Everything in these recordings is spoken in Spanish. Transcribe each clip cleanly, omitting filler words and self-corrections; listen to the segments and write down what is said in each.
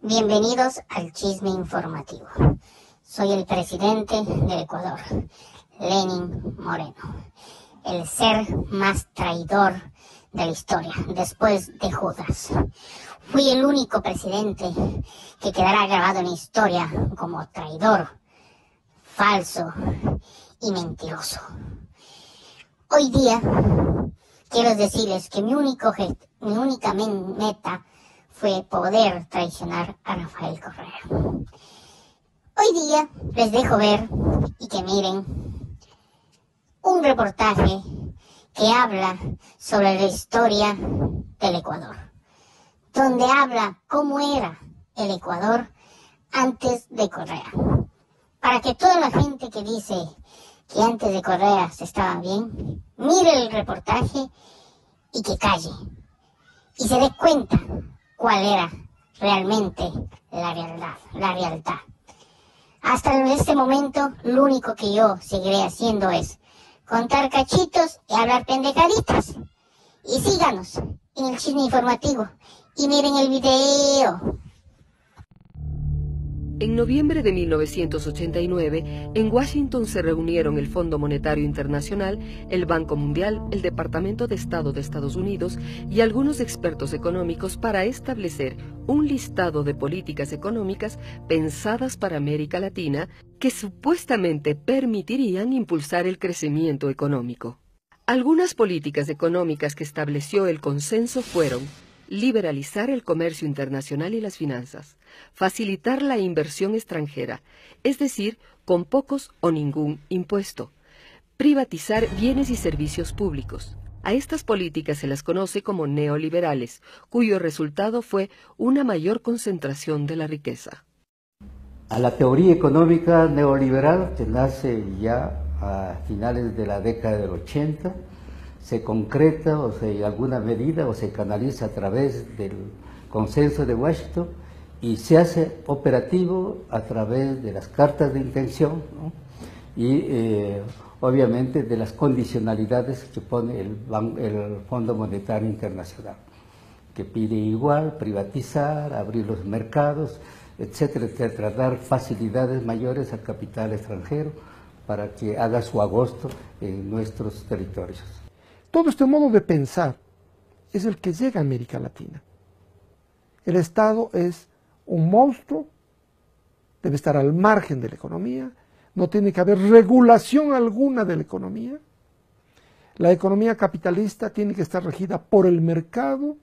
Bienvenidos al Chisme Informativo. Soy el presidente del Ecuador, Lenín Moreno, el ser más traidor de la historia, después de Judas. Fui el único presidente que quedará grabado en la historia como traidor, falso y mentiroso. Hoy día quiero decirles que mi única meta fue poder traicionar a Rafael Correa. Hoy día les dejo ver y que miren un reportaje que habla sobre la historia del Ecuador, donde habla cómo era el Ecuador antes de Correa, para que toda la gente que dice que antes de Correa se estaba bien, mire el reportaje y que calle y se dé cuenta cuál era realmente la realidad. Hasta este momento, lo único que yo seguiré haciendo es contar cachitos y hablar pendejaditas. Y síganos en el Chisme Informativo y miren el video. En noviembre de 1989, en Washington se reunieron el Fondo Monetario Internacional, el Banco Mundial, el Departamento de Estado de Estados Unidos y algunos expertos económicos para establecer un listado de políticas económicas pensadas para América Latina que supuestamente permitirían impulsar el crecimiento económico. Algunas políticas económicas que estableció el consenso fueron: liberalizar el comercio internacional y las finanzas, facilitar la inversión extranjera, es decir, con pocos o ningún impuesto, privatizar bienes y servicios públicos. A estas políticas se las conoce como neoliberales, cuyo resultado fue una mayor concentración de la riqueza. A la teoría económica neoliberal, que nace ya a finales de la década del 80, se concreta en alguna medida o se canaliza a través del consenso de Washington y se hace operativo a través de las cartas de intención, ¿no? Y obviamente de las condicionalidades que pone el Fondo Monetario Internacional, que pide igual privatizar, abrir los mercados, etcétera, etcétera, dar facilidades mayores al capital extranjero para que haga su agosto en nuestros territorios. Todo este modo de pensar es el que llega a América Latina. El Estado es un monstruo, debe estar al margen de la economía, no tiene que haber regulación alguna de la economía. La economía capitalista tiene que estar regida por el mercado.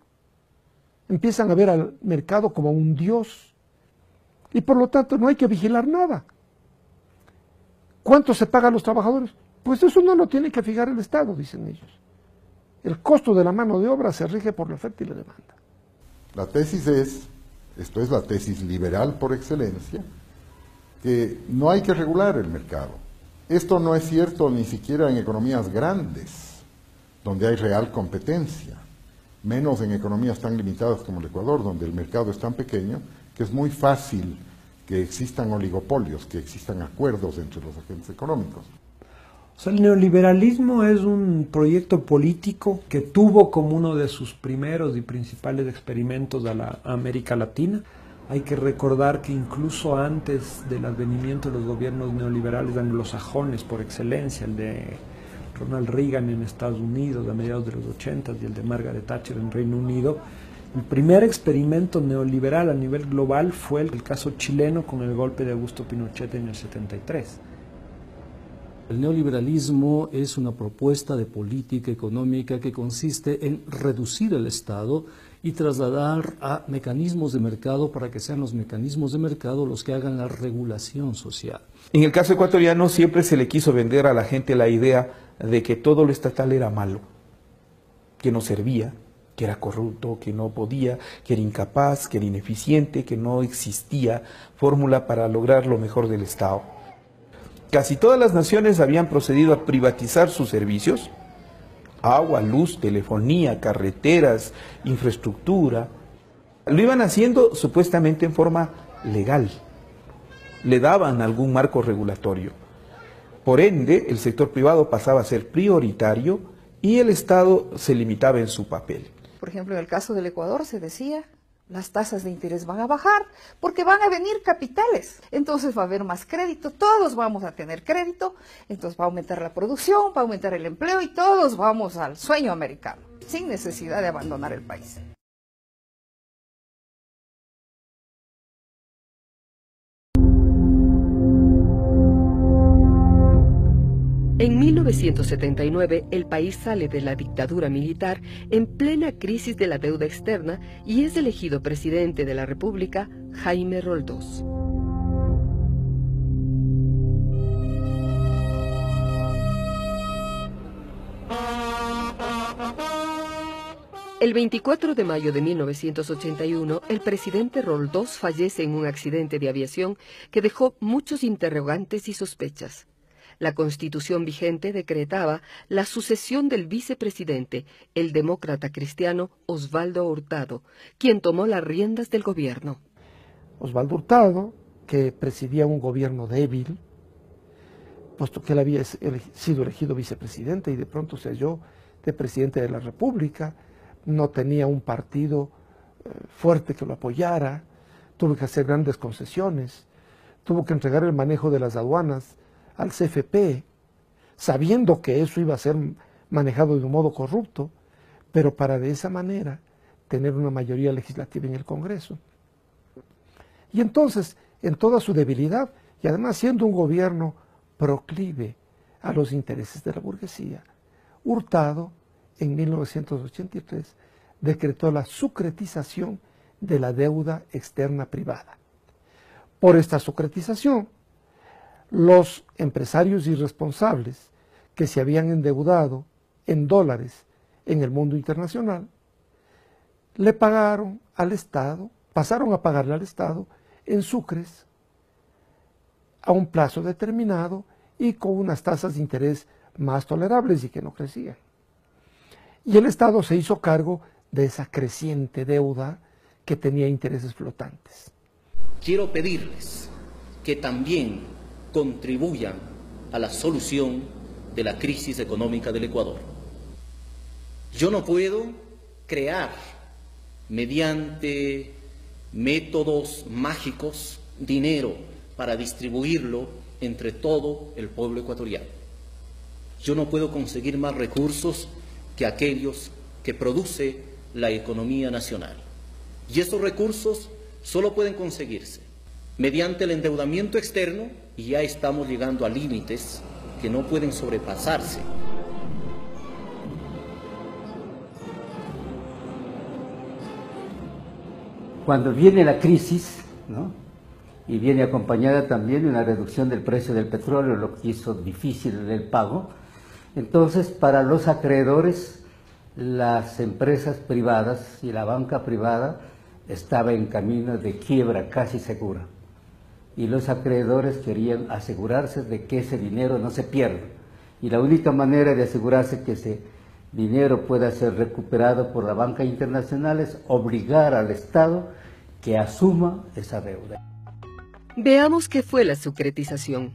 Empiezan a ver al mercado como un dios y por lo tanto no hay que vigilar nada. ¿Cuánto se paga a los trabajadores? Pues eso no lo tiene que fijar el Estado, dicen ellos. El costo de la mano de obra se rige por la oferta y la demanda. La tesis es, esto es la tesis liberal por excelencia, que no hay que regular el mercado. Esto no es cierto ni siquiera en economías grandes, donde hay real competencia, menos en economías tan limitadas como el Ecuador, donde el mercado es tan pequeño que es muy fácil que existan oligopolios, que existan acuerdos entre los agentes económicos. O sea, el neoliberalismo es un proyecto político que tuvo como uno de sus primeros y principales experimentos a la América Latina. Hay que recordar que incluso antes del advenimiento de los gobiernos neoliberales anglosajones por excelencia, el de Ronald Reagan en Estados Unidos a mediados de los 80 y el de Margaret Thatcher en Reino Unido, el primer experimento neoliberal a nivel global fue el caso chileno con el golpe de Augusto Pinochet en el 73. El neoliberalismo es una propuesta de política económica que consiste en reducir el Estado y trasladar a mecanismos de mercado para que sean los mecanismos de mercado los que hagan la regulación social. En el caso ecuatoriano siempre se le quiso vender a la gente la idea de que todo lo estatal era malo, que no servía, que era corrupto, que no podía, que era incapaz, que era ineficiente, que no existía fórmula para lograr lo mejor del Estado. Casi todas las naciones habían procedido a privatizar sus servicios: agua, luz, telefonía, carreteras, infraestructura. Lo iban haciendo supuestamente en forma legal. Le daban algún marco regulatorio. Por ende, el sector privado pasaba a ser prioritario y el Estado se limitaba en su papel. Por ejemplo, en el caso del Ecuador se decía Las tasas de interés van a bajar porque van a venir capitales. Entonces va a haber más crédito, todos vamos a tener crédito, entonces va a aumentar la producción, va a aumentar el empleo y todos vamos al sueño americano, sin necesidad de abandonar el país. En 1979, el país sale de la dictadura militar en plena crisis de la deuda externa y es elegido presidente de la República Jaime Roldós. El 24 de mayo de 1981, el presidente Roldós fallece en un accidente de aviación que dejó muchos interrogantes y sospechas. La Constitución vigente decretaba la sucesión del vicepresidente, el demócrata cristiano Osvaldo Hurtado, quien tomó las riendas del gobierno. Osvaldo Hurtado, que presidía un gobierno débil, puesto que él había sido elegido vicepresidente y de pronto se halló de presidente de la República, no tenía un partido fuerte que lo apoyara, tuvo que hacer grandes concesiones, tuvo que entregar el manejo de las aduanas al CFP, sabiendo que eso iba a ser manejado de un modo corrupto, pero para de esa manera tener una mayoría legislativa en el Congreso. Y entonces, en toda su debilidad, y además siendo un gobierno proclive a los intereses de la burguesía, Hurtado, en 1983, decretó la sucretización de la deuda externa privada. Por esta sucretización, los empresarios irresponsables que se habían endeudado en dólares en el mundo internacional, le pagaron al Estado, pasaron a pagarle al Estado en sucres a un plazo determinado y con unas tasas de interés más tolerables y que no crecían. Y el Estado se hizo cargo de esa creciente deuda que tenía intereses flotantes. Quiero pedirles que también contribuyan a la solución de la crisis económica del Ecuador. Yo no puedo crear, mediante métodos mágicos, dinero para distribuirlo entre todo el pueblo ecuatoriano. Yo no puedo conseguir más recursos que aquellos que produce la economía nacional. Y estos recursos solo pueden conseguirse mediante el endeudamiento externo, y ya estamos llegando a límites que no pueden sobrepasarse. Cuando viene la crisis, ¿no?, y viene acompañada también de una reducción del precio del petróleo, lo que hizo difícil el pago, entonces para los acreedores, las empresas privadas y la banca privada estaba en camino de quiebra casi segura. Y los acreedores querían asegurarse de que ese dinero no se pierda. Y la única manera de asegurarse que ese dinero pueda ser recuperado por la banca internacional es obligar al Estado que asuma esa deuda. Veamos qué fue la sucretización.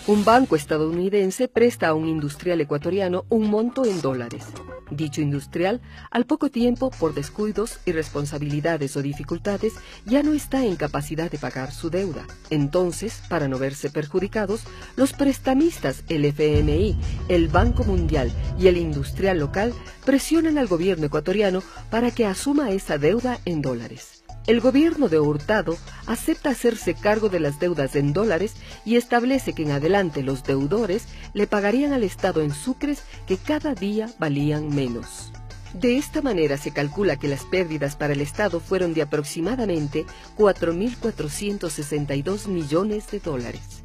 Un banco estadounidense presta a un industrial ecuatoriano un monto en dólares. Dicho industrial, al poco tiempo, por descuidos, irresponsabilidades o dificultades, ya no está en capacidad de pagar su deuda. Entonces, para no verse perjudicados, los prestamistas, el FMI, el Banco Mundial y el industrial local presionan al gobierno ecuatoriano para que asuma esa deuda en dólares. El gobierno de Hurtado acepta hacerse cargo de las deudas en dólares y establece que en adelante los deudores le pagarían al Estado en sucres que cada día valían menos. De esta manera se calcula que las pérdidas para el Estado fueron de aproximadamente 4.462 millones de dólares.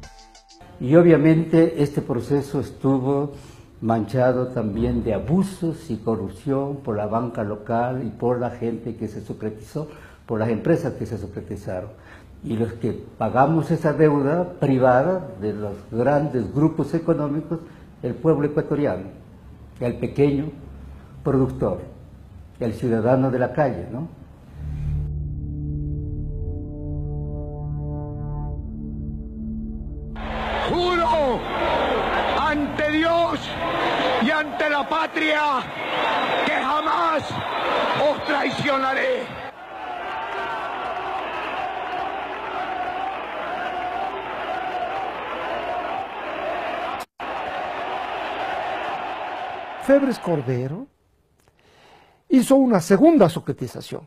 Y obviamente este proceso estuvo manchado también de abusos y corrupción por la banca local y por la gente que se sucretizó, por las empresas que se sucretizaron. Y los que pagamos esa deuda privada de los grandes grupos económicos, el pueblo ecuatoriano, el pequeño productor, el ciudadano de la calle, ¿no? Juro ante Dios y ante la patria que jamás os traicionaré. Febres Cordero hizo una segunda socratización.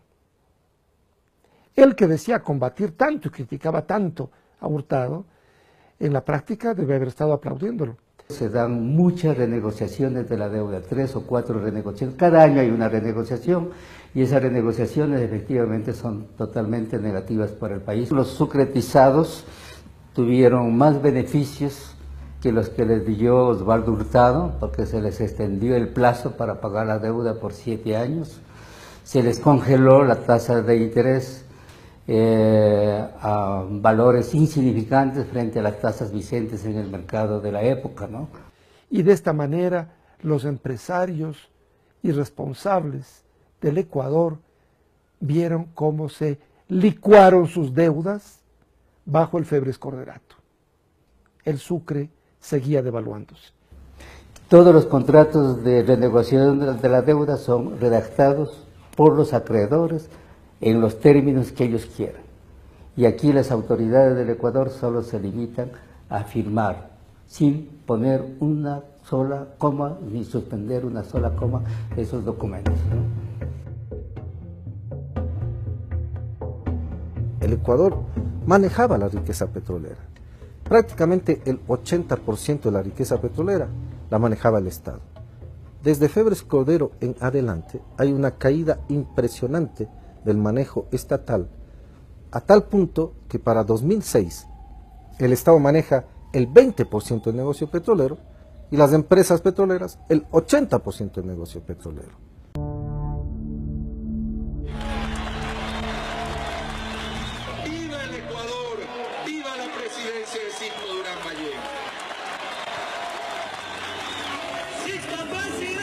Él que decía combatir tanto y criticaba tanto a Hurtado, en la práctica debe haber estado aplaudiéndolo. Se dan muchas renegociaciones de la deuda, 3 o 4 renegociaciones. Cada año hay una renegociación y esas renegociaciones efectivamente son totalmente negativas para el país. Los sucretizados tuvieron más beneficios que los que les dio Osvaldo Hurtado, porque se les extendió el plazo para pagar la deuda por 7 años, se les congeló la tasa de interés a valores insignificantes frente a las tasas vigentes en el mercado de la época, ¿no? Y de esta manera los empresarios irresponsables del Ecuador vieron cómo se licuaron sus deudas bajo el Febres Corderato. El sucre seguía devaluándose. Todos los contratos de renegociación de la deuda son redactados por los acreedores en los términos que ellos quieran. Y aquí las autoridades del Ecuador solo se limitan a firmar, sin poner una sola coma, ni suspender una sola coma de esos documentos, ¿no? El Ecuador manejaba la riqueza petrolera. Prácticamente el 80% de la riqueza petrolera la manejaba el Estado. Desde Febres Cordero en adelante hay una caída impresionante del manejo estatal, a tal punto que para 2006 el Estado maneja el 20% del negocio petrolero y las empresas petroleras el 80% del negocio petrolero. ¡Viva el Ecuador! ¡Viva la presidencia de Sixto Durán Ballén! ¡Sixto presidente!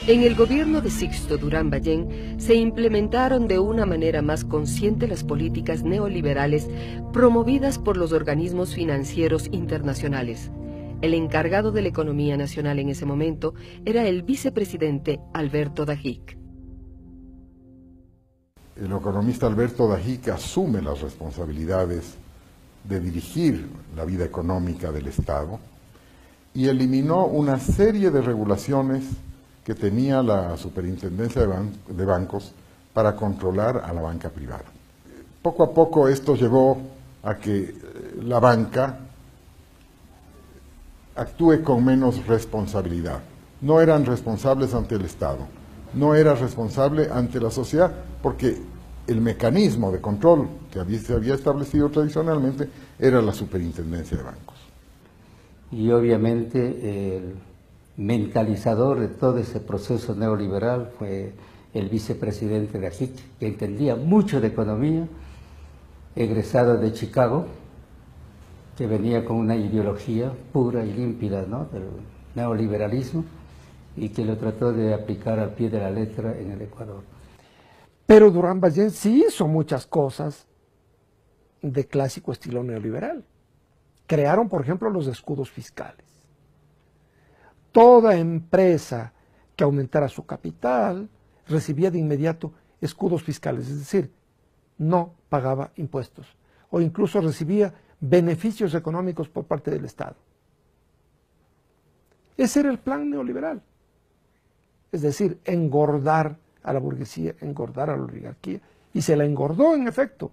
En el gobierno de Sixto Durán Ballén se implementaron de una manera más consciente las políticas neoliberales promovidas por los organismos financieros internacionales. El encargado de la economía nacional en ese momento era el vicepresidente Alberto Dajic. El economista Alberto Dajic asume las responsabilidades de dirigir la vida económica del Estado y eliminó una serie de regulaciones que tenía la superintendencia de bancos para controlar a la banca privada. Poco a poco esto llevó a que la banca actúe con menos responsabilidad. No eran responsables ante el Estado, no era responsable ante la sociedad, porque el mecanismo de control que se había establecido tradicionalmente era la superintendencia de bancos. Y obviamente el mentalizador de todo ese proceso neoliberal fue el vicepresidente Dajic, que entendía mucho de economía, egresado de Chicago, que venía con una ideología pura y límpida, ¿no?, del neoliberalismo, y que lo trató de aplicar al pie de la letra en el Ecuador. Pero Durán Ballén sí hizo muchas cosas de clásico estilo neoliberal. Crearon, por ejemplo, los escudos fiscales. Toda empresa que aumentara su capital recibía de inmediato escudos fiscales, es decir, no pagaba impuestos o incluso recibía beneficios económicos por parte del Estado. Ese era el plan neoliberal, es decir, engordar a la burguesía, engordar a la oligarquía, y se la engordó en efecto.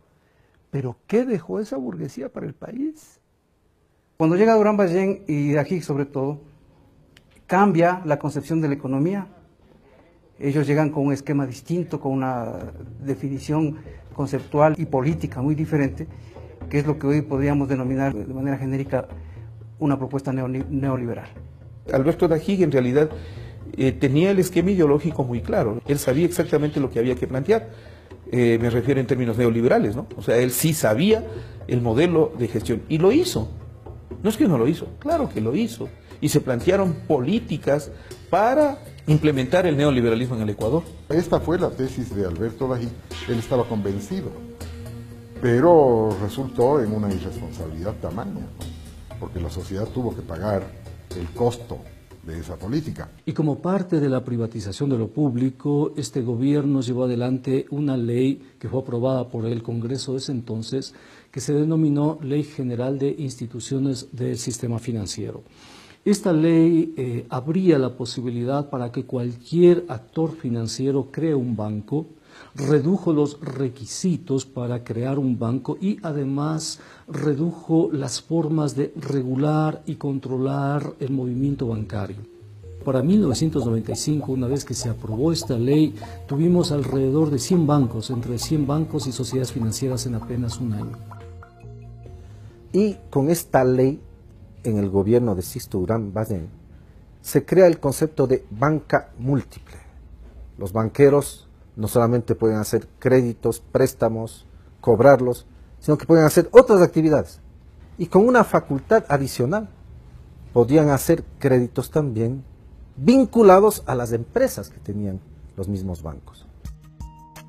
Pero ¿qué dejó esa burguesía para el país? Cuando llega Durán Ballén y Dajic sobre todo, cambia la concepción de la economía. Ellos llegan con un esquema distinto, con una definición conceptual y política muy diferente, que es lo que hoy podríamos denominar de manera genérica una propuesta neoliberal. Alberto Dajic en realidad tenía el esquema ideológico muy claro. Él sabía exactamente lo que había que plantear. Me refiero en términos neoliberales, ¿no? O sea, él sí sabía el modelo de gestión y lo hizo. No es que no lo hizo, claro que lo hizo. Y se plantearon políticas para implementar el neoliberalismo en el Ecuador. Esta fue la tesis de Alberto Dajic. Él estaba convencido, pero resultó en una irresponsabilidad tamaña, ¿no? porque la sociedad tuvo que pagar el costo de esa política. Y como parte de la privatización de lo público, este gobierno llevó adelante una ley que fue aprobada por el Congreso de ese entonces, que se denominó Ley General de Instituciones del Sistema Financiero. Esta ley abría la posibilidad para que cualquier actor financiero cree un banco, redujo los requisitos para crear un banco y además redujo las formas de regular y controlar el movimiento bancario. Para 1995, una vez que se aprobó esta ley, tuvimos alrededor de 100 bancos, entre 100 bancos y sociedades financieras en apenas un año. Y con esta ley, en el gobierno de Sisto Durán Ballén, se crea el concepto de banca múltiple. Los banqueros no solamente pueden hacer créditos, préstamos, cobrarlos, sino que pueden hacer otras actividades. Y con una facultad adicional, podían hacer créditos también vinculados a las empresas que tenían los mismos bancos.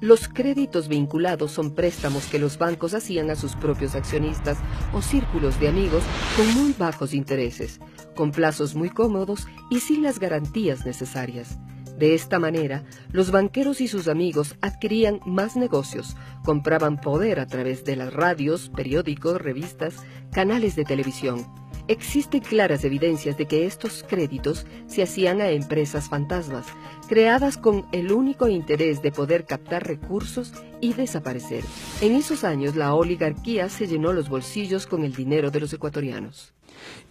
Los créditos vinculados son préstamos que los bancos hacían a sus propios accionistas o círculos de amigos con muy bajos intereses, con plazos muy cómodos y sin las garantías necesarias. De esta manera, los banqueros y sus amigos adquirían más negocios, compraban poder a través de las radios, periódicos, revistas, canales de televisión. Existen claras evidencias de que estos créditos se hacían a empresas fantasmas, creadas con el único interés de poder captar recursos y desaparecer. En esos años, la oligarquía se llenó los bolsillos con el dinero de los ecuatorianos.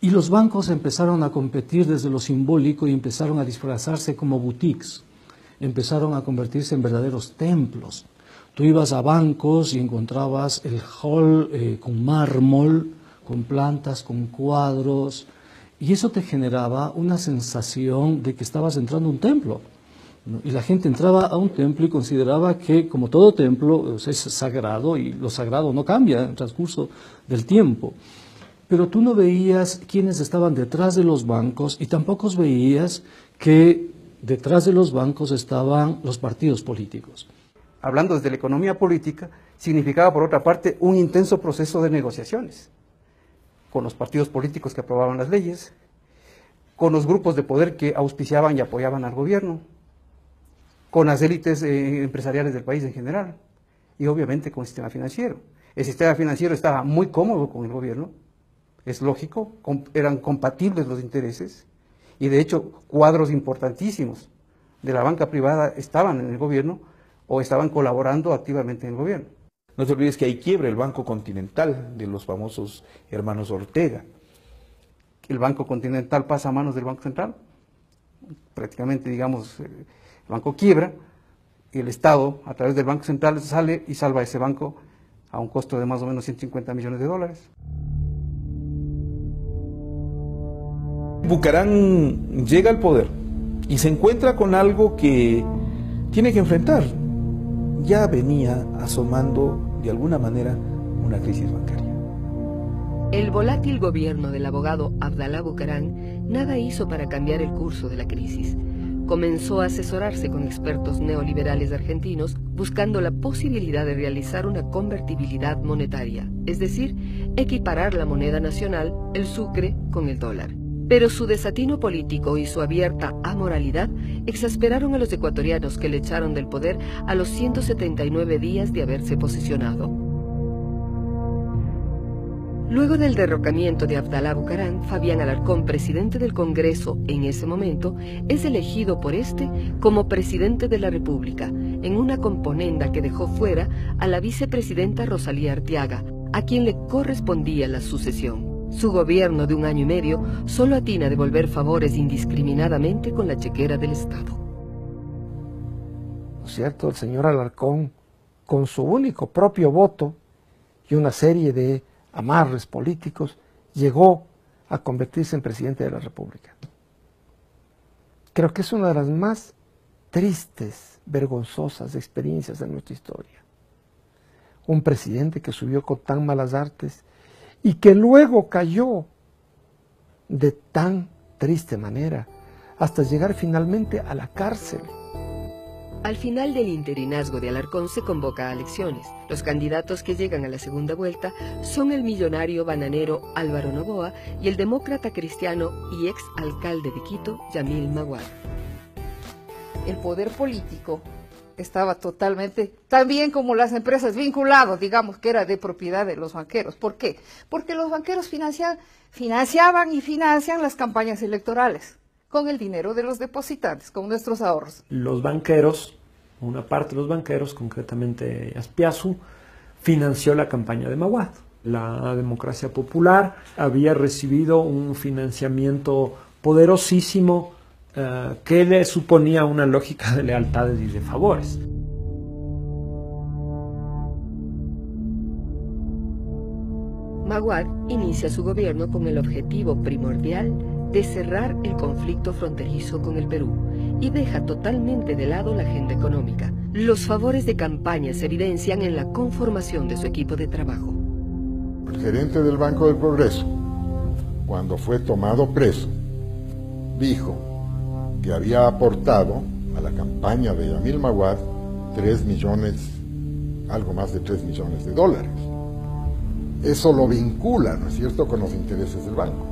Y los bancos empezaron a competir desde lo simbólico y empezaron a disfrazarse como boutiques. Empezaron a convertirse en verdaderos templos. Tú ibas a bancos y encontrabas el hall con mármol, con plantas, con cuadros, y eso te generaba una sensación de que estabas entrando a un templo, ¿no? Y la gente entraba a un templo y consideraba que, como todo templo, es sagrado, y lo sagrado no cambia en el transcurso del tiempo. Pero tú no veías quiénes estaban detrás de los bancos y tampoco veías que detrás de los bancos estaban los partidos políticos. Hablando desde la economía política, significaba por otra parte un intenso proceso de negociaciones con los partidos políticos que aprobaban las leyes, con los grupos de poder que auspiciaban y apoyaban al gobierno, con las élites empresariales del país en general, y obviamente con el sistema financiero. El sistema financiero estaba muy cómodo con el gobierno, es lógico, eran compatibles los intereses, y de hecho cuadros importantísimos de la banca privada estaban en el gobierno o estaban colaborando activamente en el gobierno. No te olvides que hay quiebra el Banco Continental de los famosos hermanos Ortega. El Banco Continental pasa a manos del Banco Central, prácticamente, digamos, el banco quiebra, y el Estado, a través del Banco Central, sale y salva a ese banco a un costo de más o menos 150 millones de dólares. Bucaram llega al poder y se encuentra con algo que tiene que enfrentar. Ya venía asomando de alguna manera una crisis bancaria. El volátil gobierno del abogado Abdalá Bucaram nada hizo para cambiar el curso de la crisis. Comenzó a asesorarse con expertos neoliberales argentinos buscando la posibilidad de realizar una convertibilidad monetaria, es decir, equiparar la moneda nacional, el sucre, con el dólar. Pero su desatino político y su abierta amoralidad exasperaron a los ecuatorianos que le echaron del poder a los 179 días de haberse posicionado. Luego del derrocamiento de Abdalá Bucaram, Fabián Alarcón, presidente del Congreso en ese momento, es elegido por este como presidente de la República, en una componenda que dejó fuera a la vicepresidenta Rosalía Arteaga, a quien le correspondía la sucesión. Su gobierno de un año y medio solo atina a devolver favores indiscriminadamente con la chequera del Estado. ¿No es cierto? El señor Alarcón, con su único propio voto y una serie de amarres políticos, llegó a convertirse en presidente de la República. Creo que es una de las más tristes, vergonzosas experiencias de nuestra historia. Un presidente que subió con tan malas artes y que luego cayó de tan triste manera hasta llegar finalmente a la cárcel. Al final del interinazgo de Alarcón se convoca a elecciones. Los candidatos que llegan a la segunda vuelta son el millonario bananero Álvaro Noboa y el demócrata cristiano y ex alcalde de Quito, Yamil Maguad. El poder político estaba totalmente, también como las empresas, vinculado, digamos que era de propiedad de los banqueros. ¿Por qué? Porque los banqueros financiaban y financian las campañas electorales con el dinero de los depositantes, con nuestros ahorros. Los banqueros, una parte de los banqueros, concretamente Aspiazu, financió la campaña de Maguad. La democracia popular había recibido un financiamiento poderosísimo que le suponía una lógica de lealtades y de favores. Maguad inicia su gobierno con el objetivo primordial de cerrar el conflicto fronterizo con el Perú y deja totalmente de lado la agenda económica. Los favores de campaña se evidencian en la conformación de su equipo de trabajo. El gerente del Banco del Progreso, cuando fue tomado preso, dijo que había aportado a la campaña de Yamil Maguad 3 millones, algo más de 3 millones de dólares. Eso lo vincula, ¿no es cierto?, con los intereses del banco.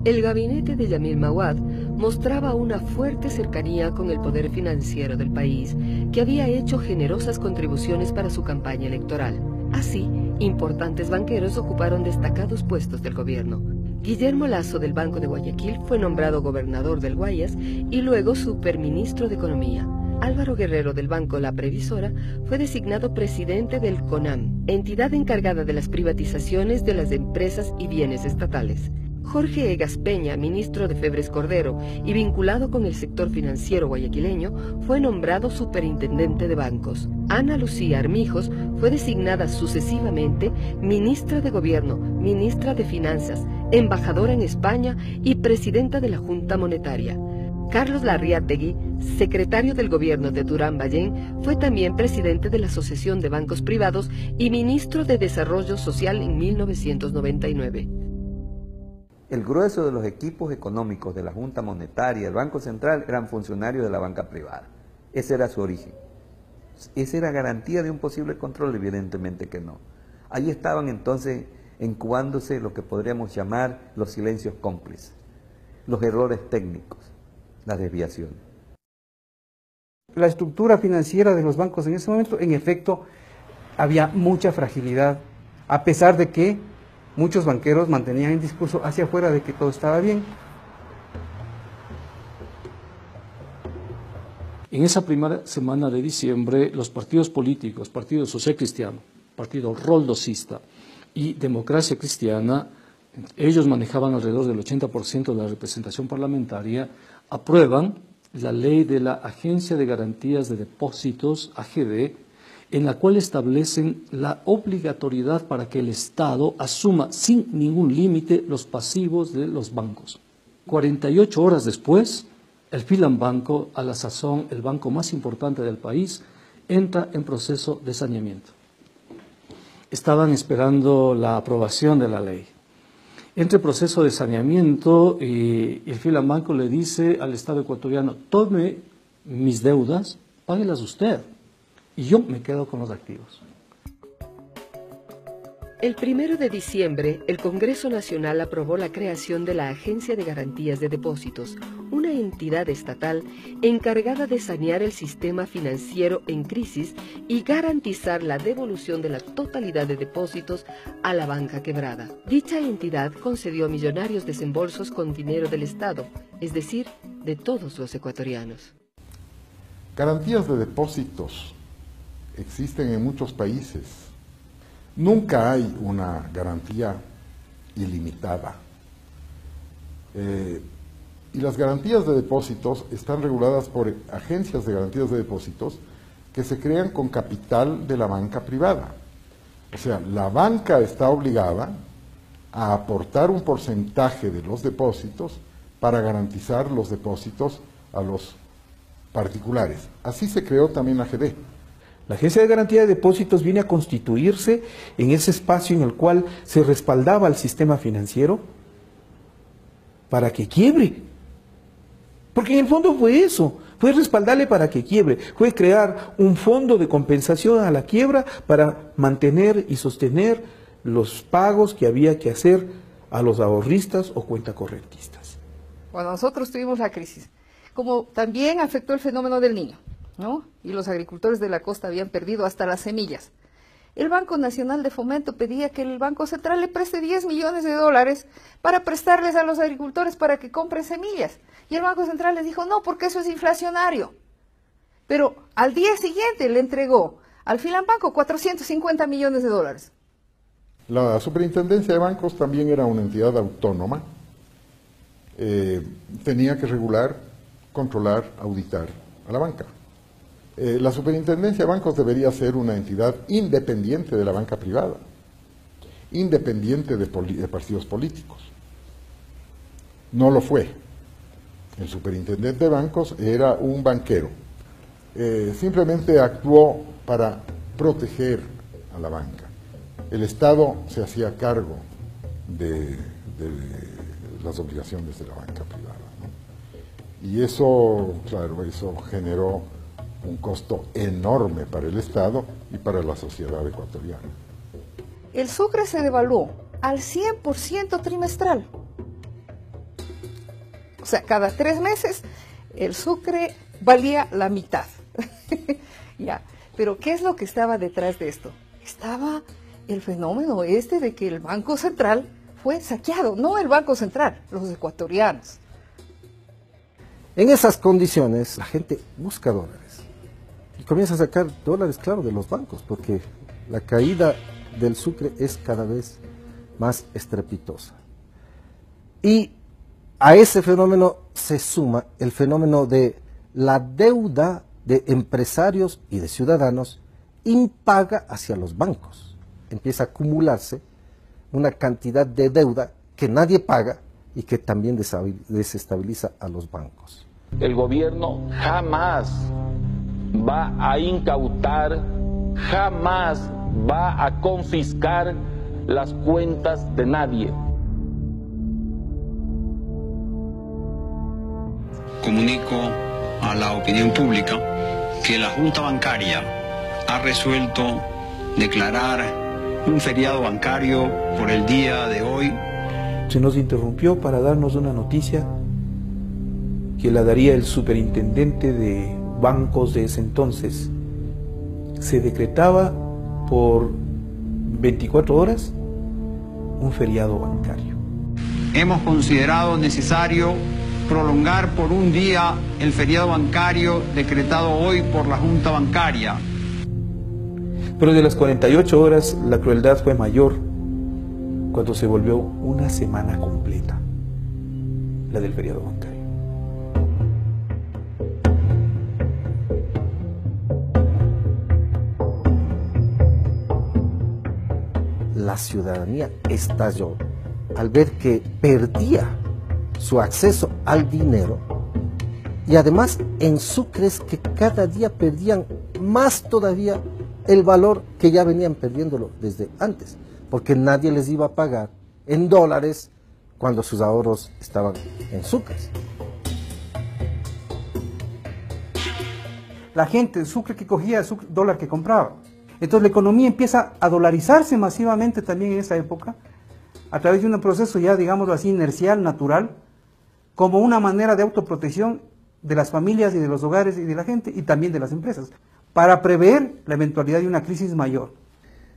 El gabinete de Yamil Maguad mostraba una fuerte cercanía con el poder financiero del país, que había hecho generosas contribuciones para su campaña electoral. Así, importantes banqueros ocuparon destacados puestos del gobierno. Guillermo Lasso del Banco de Guayaquil fue nombrado gobernador del Guayas y luego superministro de Economía. Álvaro Guerrero del Banco La Previsora fue designado presidente del CONAM, entidad encargada de las privatizaciones de las empresas y bienes estatales. Jorge Egas Peña, ministro de Febres Cordero y vinculado con el sector financiero guayaquileño, fue nombrado superintendente de bancos. Ana Lucía Armijos fue designada sucesivamente ministra de Gobierno, ministra de Finanzas, embajadora en España y presidenta de la Junta Monetaria. Carlos Larriategui, secretario del gobierno de Durán Ballén, fue también presidente de la Asociación de Bancos Privados y ministro de Desarrollo Social en 1999. El grueso de los equipos económicos de la Junta Monetaria y el Banco Central eran funcionarios de la banca privada. Ese era su origen. ¿Esa era garantía de un posible control? Evidentemente que no. Ahí estaban entonces incubándose lo que podríamos llamar los silencios cómplices, los errores técnicos, las desviaciones. La estructura financiera de los bancos en ese momento, en efecto, había mucha fragilidad, a pesar de que muchos banqueros mantenían el discurso hacia afuera de que todo estaba bien. En esa primera semana de diciembre, los partidos políticos, Partido Social Cristiano, Partido Roldosista y Democracia Cristiana, ellos manejaban alrededor del 80% de la representación parlamentaria, aprueban la ley de la Agencia de Garantías de Depósitos, AGD, en la cual establecen la obligatoriedad para que el Estado asuma sin ningún límite los pasivos de los bancos. 48 horas después, el Filambanco, a la sazón el banco más importante del país, entra en proceso de saneamiento. Estaban esperando la aprobación de la ley. Entra en proceso de saneamiento y el Filambanco le dice al Estado ecuatoriano: tome mis deudas, páguelas usted, y yo me quedo con los activos. El 1 de diciembre, el Congreso Nacional aprobó la creación de la Agencia de Garantías de Depósitos, una entidad estatal encargada de sanear el sistema financiero en crisis y garantizar la devolución de la totalidad de depósitos a la banca quebrada. Dicha entidad concedió millonarios desembolsos con dinero del Estado, es decir, de todos los ecuatorianos. Garantías de depósitos existen en muchos países. Nunca hay una garantía ilimitada. Y las garantías de depósitos están reguladas por agencias de garantías de depósitos que se crean con capital de la banca privada. O sea, la banca está obligada a aportar un porcentaje de los depósitos para garantizar los depósitos a los particulares. Así se creó también la AGD. La Agencia de Garantía de Depósitos viene a constituirse en ese espacio en el cual se respaldaba al sistema financiero para que quiebre. Porque en el fondo fue eso, fue respaldarle para que quiebre, fue crear un fondo de compensación a la quiebra para mantener y sostener los pagos que había que hacer a los ahorristas o cuentacorrentistas. Cuando nosotros tuvimos la crisis, como también afectó el fenómeno del Niño, ¿no? Y los agricultores de la costa habían perdido hasta las semillas. El Banco Nacional de Fomento pedía que el Banco Central le preste 10 millones de dólares para prestarles a los agricultores para que compren semillas. Y el Banco Central les dijo, no, porque eso es inflacionario. Pero al día siguiente le entregó al Filambanco 450 millones de dólares. La Superintendencia de Bancos también era una entidad autónoma. Tenía que regular, controlar, auditar a la banca. La Superintendencia de Bancos debería ser una entidad independiente de la banca privada, independiente de partidos políticos. No lo fue. El Superintendente de Bancos era un banquero. Simplemente actuó para proteger a la banca. El Estado se hacía cargo de las obligaciones de la banca privada, ¿no? Y eso, claro, eso generó un costo enorme para el Estado y para la sociedad ecuatoriana. El sucre se devaluó al 100% trimestral. O sea, cada 3 meses el sucre valía la mitad. Ya. Pero ¿qué es lo que estaba detrás de esto? Estaba el fenómeno de que el Banco Central fue saqueado, no el Banco Central, los ecuatorianos. En esas condiciones, la gente busca dólares. Y comienza a sacar dólares, claro, de los bancos, porque la caída del sucre es cada vez más estrepitosa. Y a ese fenómeno se suma el fenómeno de la deuda de empresarios y de ciudadanos impaga hacia los bancos. Empieza a acumularse una cantidad de deuda que nadie paga y que también desestabiliza a los bancos. El gobierno jamás va a incautar, jamás va a confiscar las cuentas de nadie. Comunico a la opinión pública que la Junta Bancaria ha resuelto declarar un feriado bancario por el día de hoy. Se nos interrumpió para darnos una noticia que la daría el superintendente de bancos de ese entonces. Se decretaba por 24 horas un feriado bancario. Hemos considerado necesario prolongar por un día el feriado bancario decretado hoy por la Junta Bancaria. Pero de las 48 horas la crueldad fue mayor cuando se volvió una semana completa, la del feriado bancario. La ciudadanía estalló al ver que perdía su acceso al dinero y además en sucres que cada día perdían más todavía el valor que ya venían perdiéndolo desde antes, porque nadie les iba a pagar en dólares cuando sus ahorros estaban en sucres. La gente, el sucre que cogía, el dólar que compraba. Entonces la economía empieza a dolarizarse masivamente también en esa época, a través de un proceso ya, digámoslo así, inercial, natural, como una manera de autoprotección de las familias y de los hogares y de la gente y también de las empresas, para prever la eventualidad de una crisis mayor.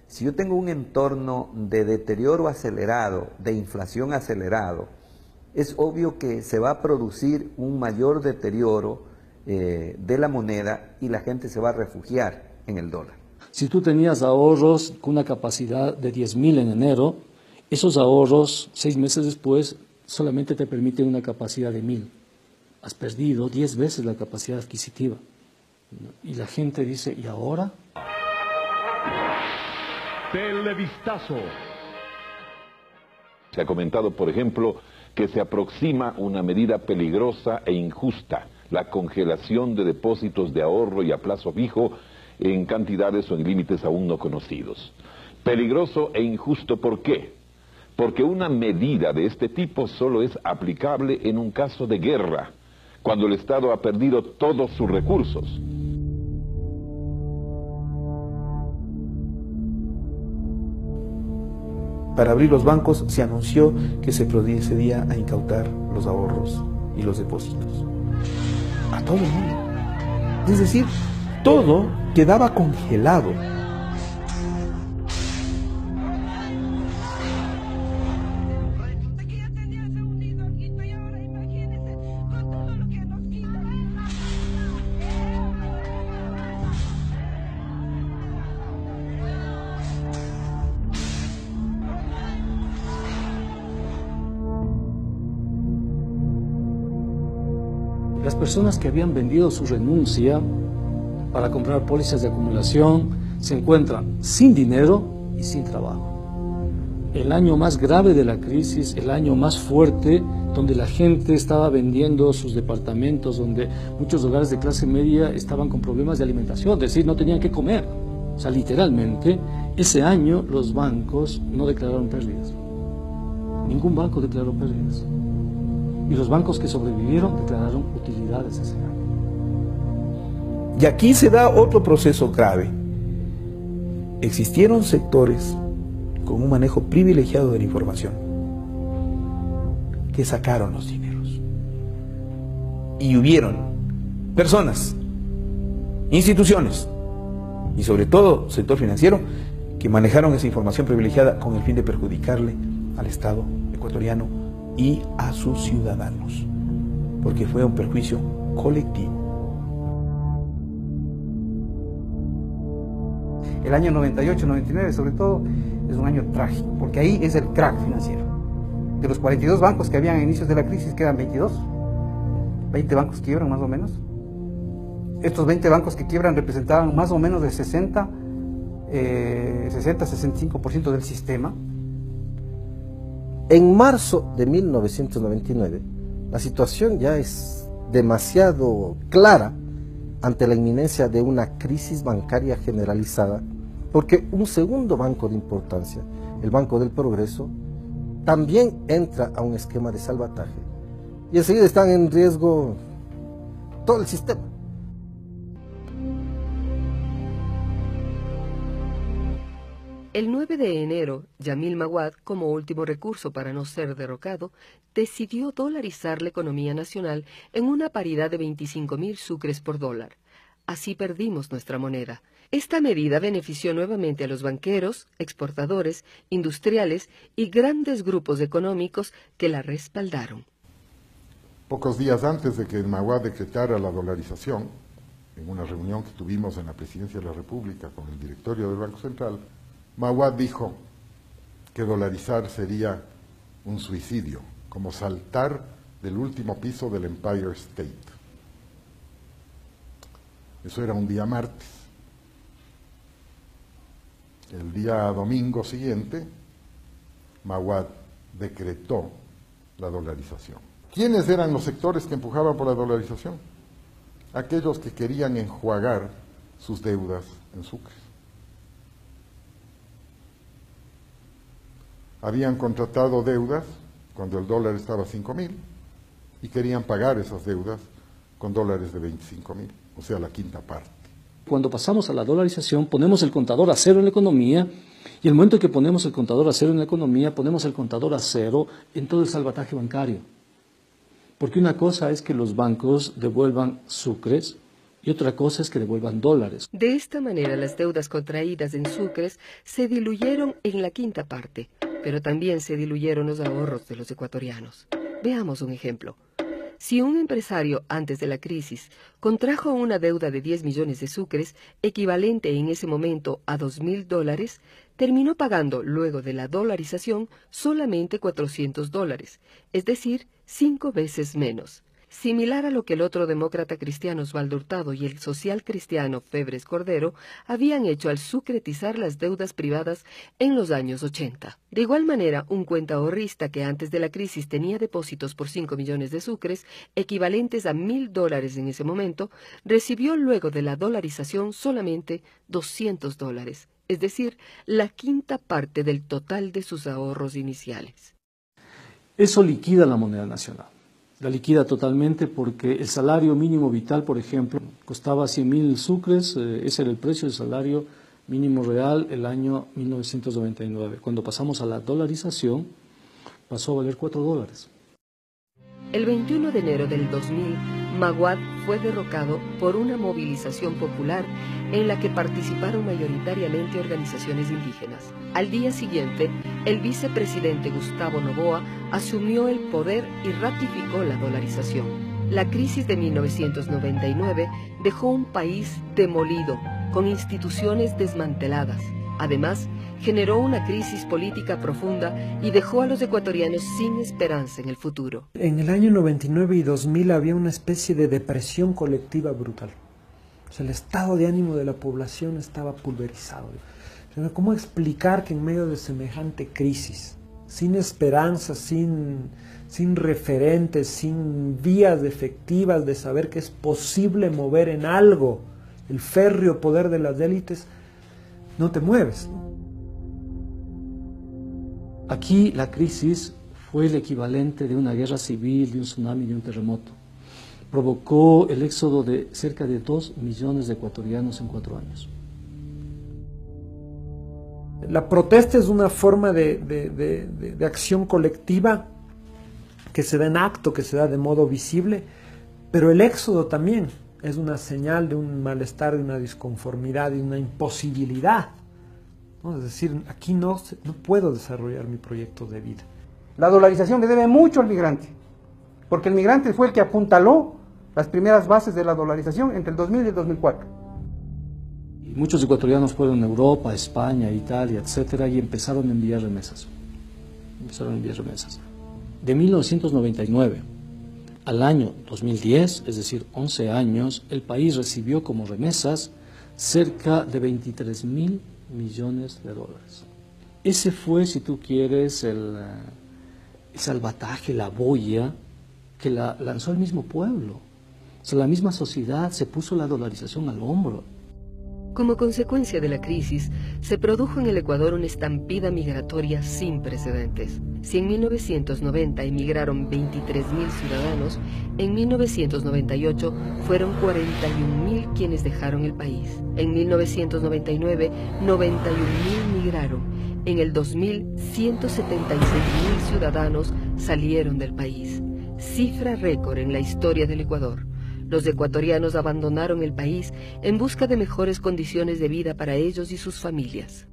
Si yo tengo un entorno de deterioro acelerado, de inflación acelerado, es obvio que se va a producir un mayor deterioro de la moneda y la gente se va a refugiar en el dólar. Si tú tenías ahorros con una capacidad de 10.000 en enero, esos ahorros 6 meses después solamente te permiten una capacidad de 1.000. Has perdido 10 veces la capacidad adquisitiva. Y la gente dice, ¿y ahora? Televistazo. Se ha comentado, por ejemplo, que se aproxima una medida peligrosa e injusta, la congelación de depósitos de ahorro y a plazo fijo en cantidades o en límites aún no conocidos. Peligroso e injusto, ¿por qué? Porque una medida de este tipo solo es aplicable en un caso de guerra, cuando el Estado ha perdido todos sus recursos. Para abrir los bancos se anunció que se procedía a incautar los ahorros y los depósitos. A todo el mundo. Es decir, todo quedaba congelado. Las personas que habían vendido su renuncia para comprar pólizas de acumulación se encuentran sin dinero y sin trabajo. El año más grave de la crisis, el año más fuerte, donde la gente estaba vendiendo sus departamentos, donde muchos hogares de clase media estaban con problemas de alimentación, es decir, no tenían que comer. O sea, literalmente, ese año los bancos no declararon pérdidas. Ningún banco declaró pérdidas. Y los bancos que sobrevivieron declararon utilidades ese año. Y aquí se da otro proceso grave. Existieron sectores con un manejo privilegiado de la información que sacaron los dineros. Y hubieron personas, instituciones y sobre todo sector financiero que manejaron esa información privilegiada con el fin de perjudicarle al Estado ecuatoriano y a sus ciudadanos, porque fue un perjuicio colectivo. El año 98-99 sobre todo es un año trágico, porque ahí es el crack financiero. De los 42 bancos que habían a inicios de la crisis quedan 22, 20 bancos quiebran más o menos. Estos 20 bancos que quiebran representaban más o menos del 60-65% del sistema. En marzo de 1999, la situación ya es demasiado clara ante la inminencia de una crisis bancaria generalizada, porque un segundo banco de importancia, el Banco del Progreso, también entra a un esquema de salvataje y enseguida están en riesgo todo el sistema. El 9 de enero, Yamil Maguad, como último recurso para no ser derrocado, decidió dolarizar la economía nacional en una paridad de 25.000 sucres por dólar. Así perdimos nuestra moneda. Esta medida benefició nuevamente a los banqueros, exportadores, industriales y grandes grupos económicos que la respaldaron. Pocos días antes de que Maguad decretara la dolarización, en una reunión que tuvimos en la Presidencia de la República con el directorio del Banco Central, Maguad dijo que dolarizar sería un suicidio, como saltar del último piso del Empire State. Eso era un día martes. El día domingo siguiente, Maguad decretó la dolarización. ¿Quiénes eran los sectores que empujaban por la dolarización? Aquellos que querían enjuagar sus deudas en sucres. Habían contratado deudas cuando el dólar estaba a 5.000 y querían pagar esas deudas con dólares de 25.000, o sea, la quinta parte. Cuando pasamos a la dolarización, ponemos el contador a cero en la economía, y el momento en que ponemos el contador a cero en la economía, ponemos el contador a cero en todo el salvataje bancario. Porque una cosa es que los bancos devuelvan sucres y otra cosa es que devuelvan dólares. De esta manera, las deudas contraídas en sucres se diluyeron en la quinta parte, pero también se diluyeron los ahorros de los ecuatorianos. Veamos un ejemplo. Si un empresario antes de la crisis contrajo una deuda de 10 millones de sucres, equivalente en ese momento a $2.000, terminó pagando, luego de la dolarización, solamente $400, es decir, 5 veces menos. Similar a lo que el otro demócrata cristiano Osvaldo Hurtado y el social cristiano Febres Cordero habían hecho al sucretizar las deudas privadas en los años 80. De igual manera, un cuentaahorrista que antes de la crisis tenía depósitos por 5 millones de sucres, equivalentes a $1.000 en ese momento, recibió luego de la dolarización solamente $200, es decir, la quinta parte del total de sus ahorros iniciales. Eso liquida la moneda nacional. La liquida totalmente porque el salario mínimo vital, por ejemplo, costaba 100.000 sucres, ese era el precio del salario mínimo real el año 1999. Cuando pasamos a la dolarización, pasó a valer $4. El 21 de enero del 2000, Maguad fue derrocado por una movilización popular en la que participaron mayoritariamente organizaciones indígenas. Al día siguiente, el vicepresidente Gustavo Noboa asumió el poder y ratificó la dolarización. La crisis de 1999 dejó un país demolido, con instituciones desmanteladas. Además, generó una crisis política profunda y dejó a los ecuatorianos sin esperanza en el futuro. En el año 99 y 2000 había una especie de depresión colectiva brutal. O sea, el estado de ánimo de la población estaba pulverizado. ¿Cómo explicar que en medio de semejante crisis, sin esperanza, sin referentes, sin vías efectivas de saber que es posible mover en algo el férreo poder de las élites, no te mueves? Aquí la crisis fue el equivalente de una guerra civil, de un tsunami, de un terremoto. Provocó el éxodo de cerca de 2 millones de ecuatorianos en 4 años. La protesta es una forma de acción colectiva que se da en acto, que se da de modo visible, pero el éxodo también es una señal de un malestar, de una disconformidad, de una imposibilidad, ¿no? Es decir, aquí no puedo desarrollar mi proyecto de vida. La dolarización le debe mucho al migrante, porque el migrante fue el que apuntaló las primeras bases de la dolarización entre el 2000 y el 2004. Y muchos ecuatorianos fueron a Europa, España, Italia, etcétera, y empezaron a enviar remesas. De 1999 al año 2010, es decir, 11 años, el país recibió como remesas cerca de 23.000 millones de dólares. Ese fue, si tú quieres, el salvataje, la boya que la lanzó el mismo pueblo. O sea, la misma sociedad se puso la dolarización al hombro. Como consecuencia de la crisis, se produjo en el Ecuador una estampida migratoria sin precedentes. Si en 1990 emigraron 23.000 ciudadanos, en 1998 fueron 41.000 quienes dejaron el país. En 1999, 91.000 migraron. En el 2000, 176.000 ciudadanos salieron del país. Cifra récord en la historia del Ecuador. Los ecuatorianos abandonaron el país en busca de mejores condiciones de vida para ellos y sus familias.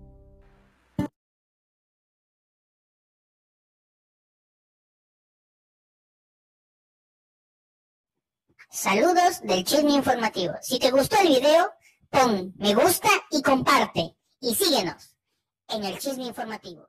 Saludos del Chisme Informativo. Si te gustó el video, pon me gusta y comparte. Y síguenos en el Chisme Informativo.